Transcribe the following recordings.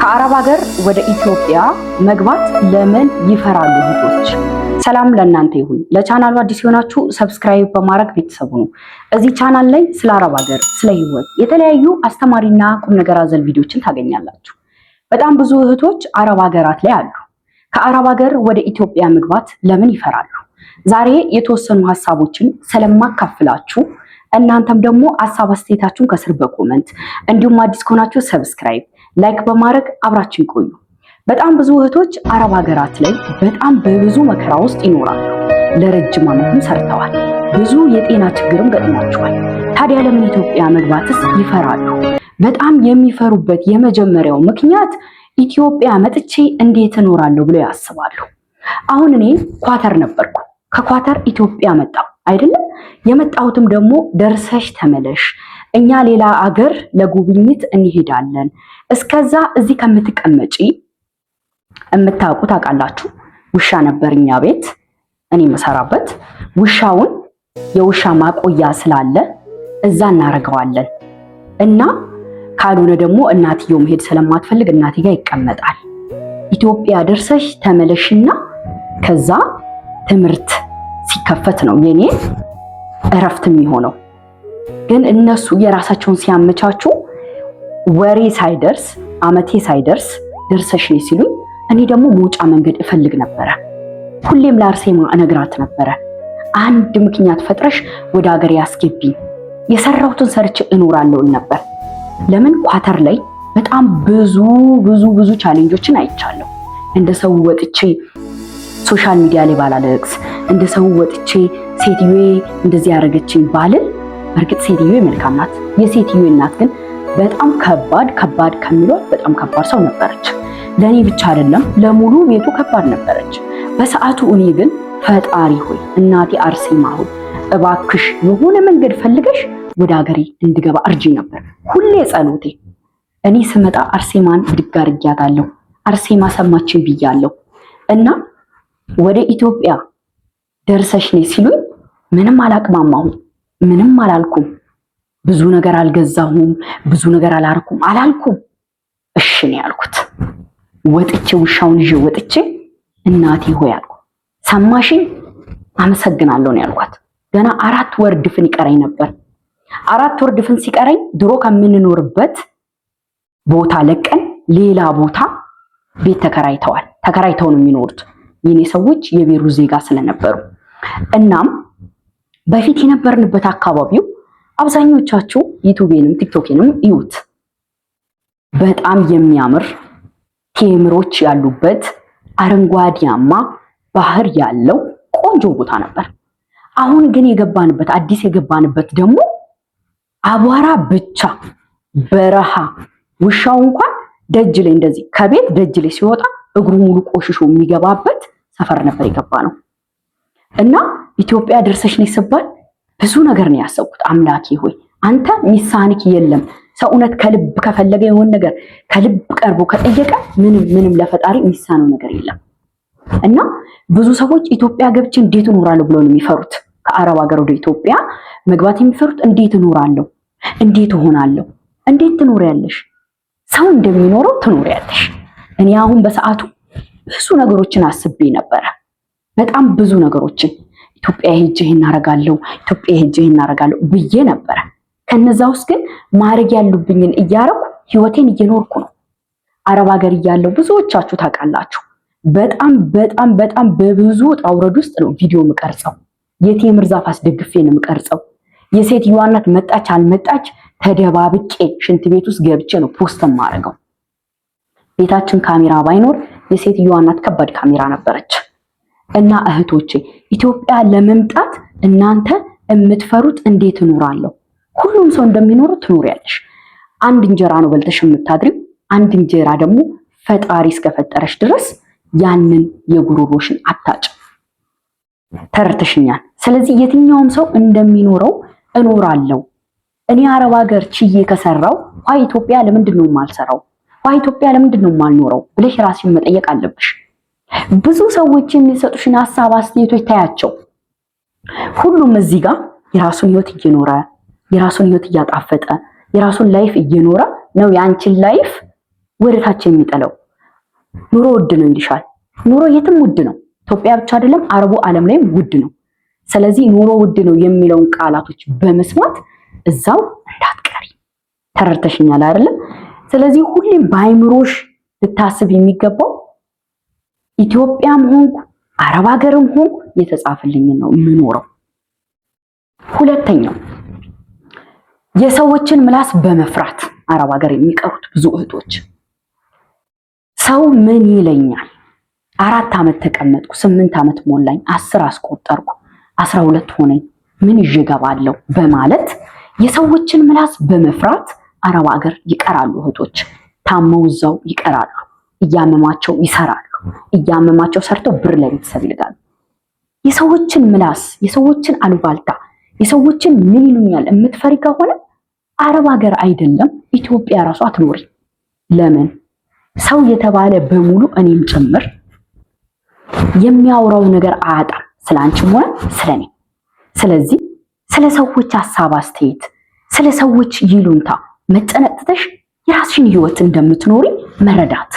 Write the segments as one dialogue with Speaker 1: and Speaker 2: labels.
Speaker 1: ከአረብ ሀገር ወደ ኢትዮጵያ መግባት ለምን ይፈራሉ እህቶች? ሰላም ለእናንተ ይሁን። ለቻናሉ አዲስ የሆናችሁ ሰብስክራይብ በማድረግ ቤተሰቡ ነው። እዚህ ቻናል ላይ ስለ አረብ ሀገር፣ ስለ ህይወት የተለያዩ አስተማሪና ቁም ነገር አዘል ቪዲዮችን ታገኛላችሁ። በጣም ብዙ እህቶች አረብ ሀገራት ላይ አሉ። ከአረብ ሀገር ወደ ኢትዮጵያ መግባት ለምን ይፈራሉ? ዛሬ የተወሰኑ ሀሳቦችን ስለማካፍላችሁ እናንተም ደግሞ ሀሳብ አስተያየታችሁን ከስር በኮመንት እንዲሁም አዲስ ከሆናችሁ ሰብስክራይብ ላይክ በማድረግ አብራችን ቆዩ። በጣም ብዙ እህቶች አረብ ሀገራት ላይ በጣም በብዙ መከራ ውስጥ ይኖራሉ። ለረጅም ዓመትም ሰርተዋል። ብዙ የጤና ችግርም ገጥሟቸዋል። ታዲያ ለምን ኢትዮጵያ መግባትስ ይፈራሉ? በጣም የሚፈሩበት የመጀመሪያው ምክንያት ኢትዮጵያ መጥቼ እንዴት እኖራለሁ ብለው ያስባሉ። አሁን እኔ ኳተር ነበርኩ። ከኳተር ኢትዮጵያ መጣሁ አይደለም። የመጣሁትም ደግሞ ደርሰሽ ተመለሽ፣ እኛ ሌላ አገር ለጉብኝት እንሄዳለን፣ እስከዛ እዚህ ከምትቀመጪ የምታውቁ ታውቃላችሁ። ውሻ ነበር እኛ ቤት እኔ መሰራበት። ውሻውን የውሻ ማቆያ ስላለ እዛ እናደርገዋለን እና ካልሆነ ደግሞ እናትየው መሄድ ስለማትፈልግ እናቴ ጋር ይቀመጣል። ኢትዮጵያ ደርሰሽ ተመለሽና ከዛ ትምህርት ሲከፈት ነው የኔ እረፍት የሚሆነው። ግን እነሱ የራሳቸውን ሲያመቻቹ ወሬ ሳይደርስ አመቴ ሳይደርስ ደርሰሽ ነይ ሲሉኝ እኔ ደግሞ መውጫ መንገድ እፈልግ ነበረ። ሁሌም ለአርሴማ እነግራት ነበረ፣ አንድ ምክንያት ፈጥረሽ ወደ ሀገር ያስገቢኝ፣ የሰራሁትን ሰርቼ እኖራለሁ ነበር። ለምን ኳተር ላይ በጣም ብዙ ቻሌንጆችን አይቻለሁ። እንደ ሰው ወጥቼ ሶሻል ሚዲያ ላይ ባላለቅስ፣ እንደ ሰው ወጥቼ ሴትዮዬ እንደዚህ ያደረገችኝ ባልል፣ በእርግጥ ሴትዮዬ መልካም ናት። የሴትዮዬ እናት ግን በጣም ከባድ ከሚሏት በጣም ከባድ ሰው ነበረች። ለኔ ብቻ አይደለም ለሙሉ ቤቱ ከባድ ነበረች በሰዓቱ። እኔ ግን ፈጣሪ ሆይ እናቴ አርሴማ ሆይ እባክሽ የሆነ መንገድ ፈልገሽ ወደ ሀገሬ እንድገባ እርጂኝ ነበር ሁሌ ጸሎቴ። እኔ ስመጣ አርሴማን ብድግ አድርጊያታለሁ። አርሴማ ሰማችን ብያለሁ። እና ወደ ኢትዮጵያ ደርሰሽ ነይ ሲሉኝ ምንም አላቅማማሁም፣ ምንም አላልኩም፣ ብዙ ነገር አልገዛሁም፣ ብዙ ነገር አላልኩም። እሺ ነው ያልኩት። ወጥቼ ውሻውን ይዤ ወጥቼ እናቴ ሆይ አልኩ፣ ሰማሽኝ? አመሰግናለሁ ነው ያልኳት። ገና 4 ወር ድፍን ይቀረኝ ነበር። 4 ወር ድፍን ሲቀረኝ ድሮ ከምንኖርበት ቦታ ለቀን ሌላ ቦታ ቤት ተከራይተው ነው የሚኖሩት የኔ ሰዎች የቤሩ ዜጋ ስለነበሩ። እናም በፊት የነበርንበት አካባቢው አብዛኞቻችሁ ዩቲዩብንም ቲክቶክንም እዩት፣ በጣም የሚያምር ቴምሮች ያሉበት አረንጓዴያማ ባህር ያለው ቆንጆ ቦታ ነበር። አሁን ግን አዲስ የገባንበት ደግሞ አቧራ ብቻ በረሃ። ውሻው እንኳን ደጅ ላይ እንደዚህ ከቤት ደጅ ላይ ሲወጣ እግሩ ሙሉ ቆሽሾ የሚገባበት ሰፈር ነበር የገባ ነው። እና ኢትዮጵያ ደርሰሽ ነይ ስባል ብዙ ነገር ነው ያሰብኩት። አምላኬ ሆይ አንተ ሚሳንክ የለም። ሰው እውነት ከልብ ከፈለገ የሆነ ነገር ከልብ ቀርቦ ከጠየቀ ምንም ለፈጣሪ ሚሳነው ነገር የለም። እና ብዙ ሰዎች ኢትዮጵያ ገብቼ እንዴት እኖራለሁ ብለው ነው የሚፈሩት። ከአረብ ሀገር ወደ ኢትዮጵያ መግባት የሚፈሩት እንዴት እኖራለሁ፣ እንዴት እሆናለሁ። እንዴት ትኖሪያለሽ? ሰው እንደሚኖረው ትኖሪያለሽ። እኔ አሁን በሰዓቱ ብዙ ነገሮችን አስቤ ነበረ። በጣም ብዙ ነገሮችን ኢትዮጵያ ሄጄ እናረጋለሁ ብዬ ነበረ። ከነዛ ውስጥ ግን ማድረግ ያሉብኝን እያረኩ ህይወቴን እየኖርኩ ነው። አረብ ሀገር እያለሁ ብዙዎቻችሁ ታውቃላችሁ፣ በጣም በብዙ ውጣ ውረድ ውስጥ ነው ቪዲዮ የምቀርጸው። የቴምር ዛፍ አስደግፌ ነው የምቀርጸው። የሴትዮዋ እናት መጣች አልመጣች ተደባብቄ ሽንት ቤት ውስጥ ገብቼ ነው ፖስት የማደርገው። ቤታችን ካሜራ ባይኖር የሴትዮዋ እናት ከባድ ካሜራ ነበረች። እና እህቶቼ ኢትዮጵያ ለመምጣት እናንተ የምትፈሩት እንዴት እኖራለሁ? ሁሉም ሰው እንደሚኖረው ትኖሪያለሽ። አንድ እንጀራ ነው በልተሽ የምታድሪው። አንድ እንጀራ ደግሞ ፈጣሪ እስከፈጠረሽ ድረስ ያንን የጉሮሮሽን አታጭ። ተረድተሽኛል? ስለዚህ የትኛውም ሰው እንደሚኖረው እኖራለሁ። እኔ አረብ ሀገር ችዬ ከሰራው ኢትዮጵያ ለምንድን ነው የማልሰራው? ኢትዮጵያ ለምንድን ነው የማልኖረው ብለሽ ራስሽን መጠየቅ አለብሽ። ብዙ ሰዎች የሚሰጡሽን ሀሳብ አስተያየቶች ታያቸው። ሁሉም እዚህ ጋር የራሱን ህይወት እየኖረ የራሱን ህይወት እያጣፈጠ የራሱን ላይፍ እየኖረ ነው ያንቺን ላይፍ ወደታች የሚጠለው? ኑሮ ውድ ነው ይልሻል። ኑሮ የትም ውድ ነው። ኢትዮጵያ ብቻ አይደለም አረቡ ዓለም ላይም ውድ ነው። ስለዚህ ኑሮ ውድ ነው የሚለውን ቃላቶች በመስማት እዛው እንዳትቀሪ። ተረድተሽኛል አይደለም? ስለዚህ ሁሌም በአይምሮሽ ልታስብ የሚገባው ኢትዮጵያም ሆንኩ አረብ ሀገርም ሆንኩ የተጻፈልኝ ነው የምኖረው። ሁለተኛው የሰዎችን ምላስ በመፍራት አረብ ሀገር የሚቀሩት ብዙ እህቶች ሰው ምን ይለኛል፣ 4 ዓመት ተቀመጥኩ፣ 8 ዓመት ሞላኝ፣ 10 አስቆጠርኩ፣ 12 ሆነኝ፣ ምን ይዤ እገባለሁ በማለት የሰዎችን ምላስ በመፍራት አረብ ሀገር ይቀራሉ እህቶች። ታመው እዛው ይቀራሉ። እያመማቸው ይሰራሉ። እያመማቸው ሰርተው ብር ለቤተሰብ ይልጋሉ። የሰዎችን ምላስ፣ የሰዎችን አሉባልታ፣ የሰዎችን ምን ይሉኛል የምትፈሪ ከሆነ አረብ ሀገር አይደለም ኢትዮጵያ ራሷ አትኖሪ። ለምን? ሰው የተባለ በሙሉ እኔም ጭምር የሚያወራው ነገር አያጣም፣ ስላንቺም ሆነ ስለኔ። ስለዚህ ስለ ሰዎች ሀሳብ አስተያየት፣ ስለ ሰዎች ይሉንታ መጨነቅ ትተሽ የራስሽን ህይወት እንደምትኖሪ መረዳት።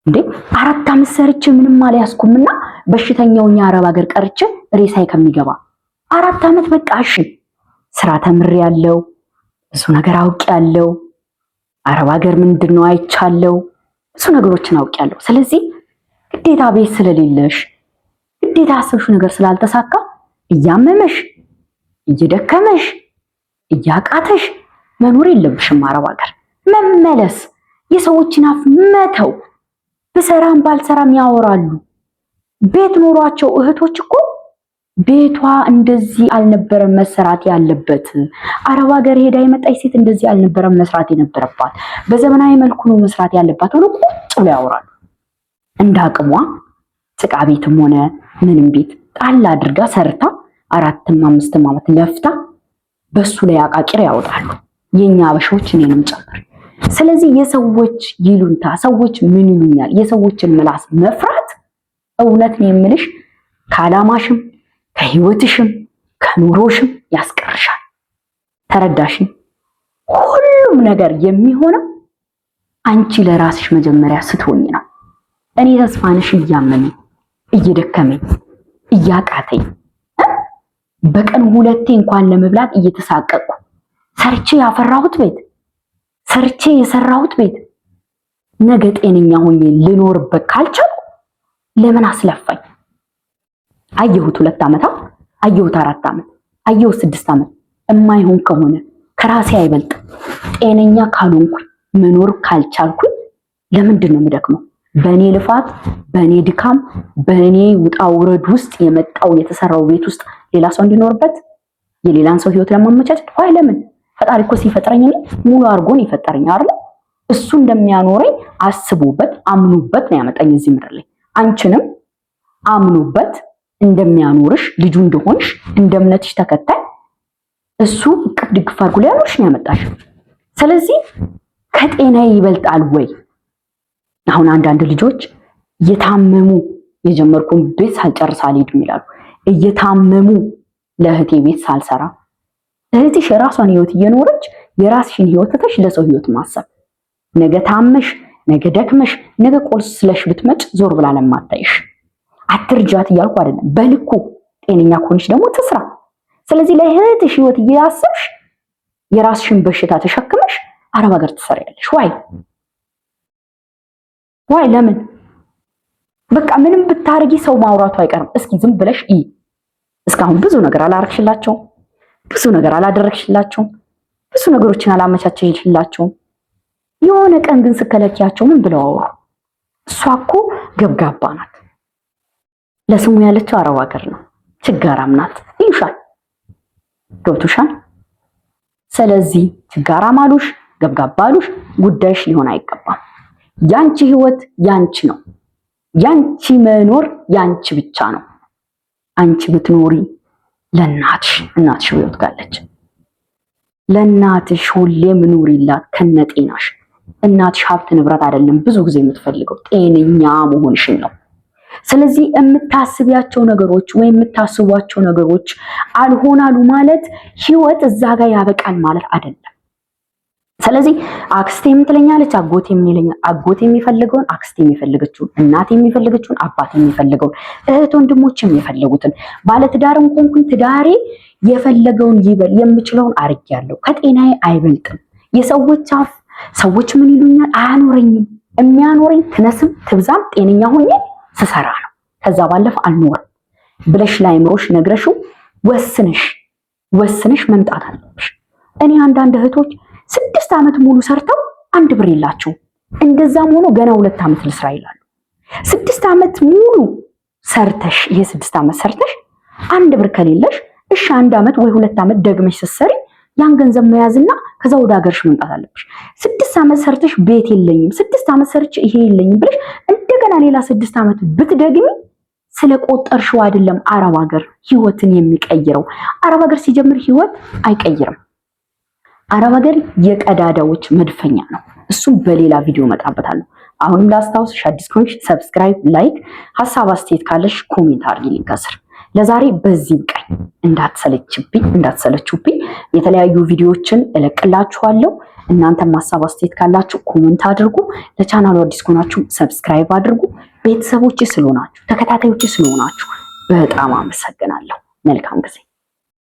Speaker 1: እንዴ 4 ዓመት ሰርቼ ምንም አልያዝኩምና በሽተኛውኛ አረብ ሀገር ቀርቼ ሬሳይ ከሚገባ 4 ዓመት በቃ እሺ፣ ስራ ተምሬያለሁ፣ ብዙ ነገር አውቄያለሁ፣ አረብ ሀገር ምንድነው አይቻለሁ፣ ብዙ ነገሮችን አውቄያለሁ። ስለዚህ ግዴታ ቤት ስለሌለሽ፣ ግዴታ አሰብሽው ነገር ስላልተሳካ እያመመሽ እየደከመሽ እያቃተሽ መኖር የለብሽም። አረብ ሀገር መመለስ፣ የሰዎችን አፍ መተው። ብሰራም ባልሰራም ያወራሉ። ቤት ኖሯቸው እህቶች እኮ ቤቷ እንደዚህ አልነበረም መሰራት ያለበት፣ አረብ ሀገር ሄዳ የመጣች ሴት እንደዚህ አልነበረም መስራት የነበረባት፣ በዘመናዊ መልኩ ነው መስራት ያለባት ብሎ ቁጭ ብሎ ያወራሉ። እንደ አቅሟ ጭቃ ቤትም ሆነ ምንም ቤት ጣል አድርጋ ሰርታ 4ም 5ም ዓመት ለፍታ በሱ ላይ አቃቂር ያወጣሉ። የኛ አበሾች እኔንም ጨምር። ስለዚህ የሰዎች ይሉንታ፣ ሰዎች ምን ይሉኛል፣ የሰዎችን ምላስ መፍራት እውነት ነው የምልሽ ከዓላማሽም ከህይወትሽም ከኑሮሽም ያስቀርሻል። ተረዳሽኝ? ሁሉም ነገር የሚሆነው አንቺ ለራስሽ መጀመሪያ ስትሆኝ ነው። እኔ ተስፋንሽ እያመመኝ እየደከመኝ እያቃተኝ በቀን 2 እንኳን ለመብላት እየተሳቀቅኩ ሰርቼ ያፈራሁት ቤት፣ ሰርቼ የሰራሁት ቤት ነገ ጤነኛ ሆኜ ልኖርበት ካልቻልኩ ለምን አስለፋኝ? አየሁት 2 ዓመት፣ አየሁት 4 ዓመት፣ አየሁት 6 ዓመት። የማይሆን ከሆነ ከራሴ አይበልጥ። ጤነኛ ካልሆንኩ መኖር ካልቻልኩኝ ለምንድን ነው የምደክመው? በእኔ ልፋት፣ በእኔ ድካም፣ በእኔ ውጣ ውረድ ውስጥ የመጣው የተሰራው ቤት ውስጥ ሌላ ሰው እንዲኖርበት የሌላን ሰው ህይወት ለማመቻቸት ወይ ለምን? ፈጣሪ እኮ ሲፈጥረኝ እኔ ሙሉ አድርጎን ይፈጠረኝ አይደል? እሱ እንደሚያኖረኝ አስቡበት፣ አምኑበት ነው ያመጣኝ እዚህ ምድር ላይ። አንቺንም አምኑበት እንደሚያኖርሽ ልጁ እንደሆንሽ እንደ እምነትሽ ተከታይ እሱ እቅፍ ድግፍ አድርጎ ሊያኖርሽ ነው ያመጣሽ። ስለዚህ ከጤና ይበልጣል ወይ? አሁን አንዳንድ ልጆች እየታመሙ የጀመርኩን ቤት ሳልጨርስ አልሄድም ይላሉ። እየታመሙ ለእህቴ ቤት ሳልሰራ፣ እህትሽ የራሷን ህይወት እየኖረች የራስሽን ህይወት ትተሽ ለሰው ህይወት ማሰብ። ነገ ታመሽ፣ ነገ ደክመሽ፣ ነገ ቆስለሽ ብትመጭ ዞር ብላ ለማታይሽ አትርጃት እያልኩ አይደለም። በልኩ ጤነኛ ከሆንሽ ደግሞ ትስራ። ስለዚህ ለእህትሽ ህይወት እያሰብሽ የራስሽን በሽታ ተሸክመሽ አረብ ሀገር ትሰሪያለሽ። ዋይ ለምን? በቃ ምንም ብታረጊ ሰው ማውራቱ አይቀርም። እስኪ ዝም ብለሽ እስካሁን ብዙ ነገር አላረግሽላቸው፣ ብዙ ነገር አላደረግሽላቸው፣ ብዙ ነገሮችን አላመቻቸሽላቸው። የሆነ ቀን ግን ስከለኪያቸው ምን ብለው አወሩ? እሷ እኮ ገብጋባ ናት፣ ለስሙ ያለችው አረብ ሀገር ነው፣ ችጋራም ናት ይሉሻል። ገብቶሻል? ስለዚህ ችጋራም አሉሽ ገብጋባ አሉሽ ጉዳይሽ ሊሆን አይገባም። ያንቺ ህይወት ያንቺ ነው። ያንቺ መኖር ያንቺ ብቻ ነው። አንቺ ብትኖሪ ለእናትሽ፣ እናትሽ ህይወት ጋለች። ለእናትሽ ሁሌም ኑሪላት ከነጤናሽ። እናትሽ ሀብት ንብረት አይደለም ብዙ ጊዜ የምትፈልገው ጤነኛ መሆንሽን ነው። ስለዚህ የምታስቢያቸው ነገሮች ወይም የምታስቧቸው ነገሮች አልሆናሉ ማለት ህይወት እዛ ጋር ያበቃል ማለት አይደለም። ስለዚህ አክስቴ የምትለኛለች፣ አጎቴ የሚለኛል። አጎቴ የሚፈልገውን፣ አክስቴ የሚፈልገችውን፣ እናቴ የሚፈልገችውን፣ አባቴ የሚፈልገውን፣ እህት ወንድሞች የሚፈልጉትን፣ ባለትዳርም ኮንኩኝ ትዳሬ የፈለገውን ይበል፣ የምችለውን አርጌያለሁ። ከጤናዬ አይበልጥም። የሰዎች አፍ ሰዎች ምን ይሉኛል አያኖረኝም። የሚያኖረኝ ትነስም ትብዛም ጤነኛ ሆኜ ስሰራ ነው። ከዛ ባለፈ አልኖርም ብለሽ ላይምሮሽ ነግረሽው ወስነሽ መምጣት አለብሽ። እኔ አንዳንድ እህቶች 6 ዓመት ሙሉ ሰርተው 1 ብር የላቸው። እንደዛም ሆኖ ገና 2 ዓመት ልስራ ይላሉ። 6 ዓመት ሙሉ ሰርተሽ 6 ዓመት ሰርተሽ 1 ብር ከሌለሽ እሺ 1 ዓመት ወይ 2 ዓመት ደግመሽ ስትሰሪ ያን ገንዘብ መያዝና ከዛ ወደ ሀገርሽ መምጣት አለብሽ። 6 ዓመት ሰርተሽ ቤት የለኝም 6 ዓመት ሰርቼ ይሄ የለኝም ብለሽ እንደገና ሌላ 6 ዓመት ብትደግሚ ስለቆጠርሽው አይደለም አረብ ሀገር ህይወትን የሚቀይረው። አረብ ሀገር ሲጀምር ህይወት አይቀይርም። አረብ ሀገር የቀዳዳዎች መድፈኛ ነው። እሱም በሌላ ቪዲዮ መጣበታለሁ። አሁንም ላስታውስሽ፣ አዲስ ከሆንሽ ሰብስክራይብ፣ ላይክ፣ ሀሳብ አስተያየት ካለሽ ኮሜንት አድርጊልኝ ከስር። ለዛሬ በዚህ ቀኝ እንዳትሰለችብኝ የተለያዩ ቪዲዮዎችን እለቅላችኋለሁ። እናንተም ሀሳብ አስተያየት ካላችሁ ኮሜንት አድርጉ። ለቻናሉ አዲስ ከሆናችሁ ሰብስክራይብ አድርጉ። ቤተሰቦች ስለሆናችሁ ተከታታዮች ስለሆናችሁ በጣም አመሰግናለሁ። መልካም ጊዜ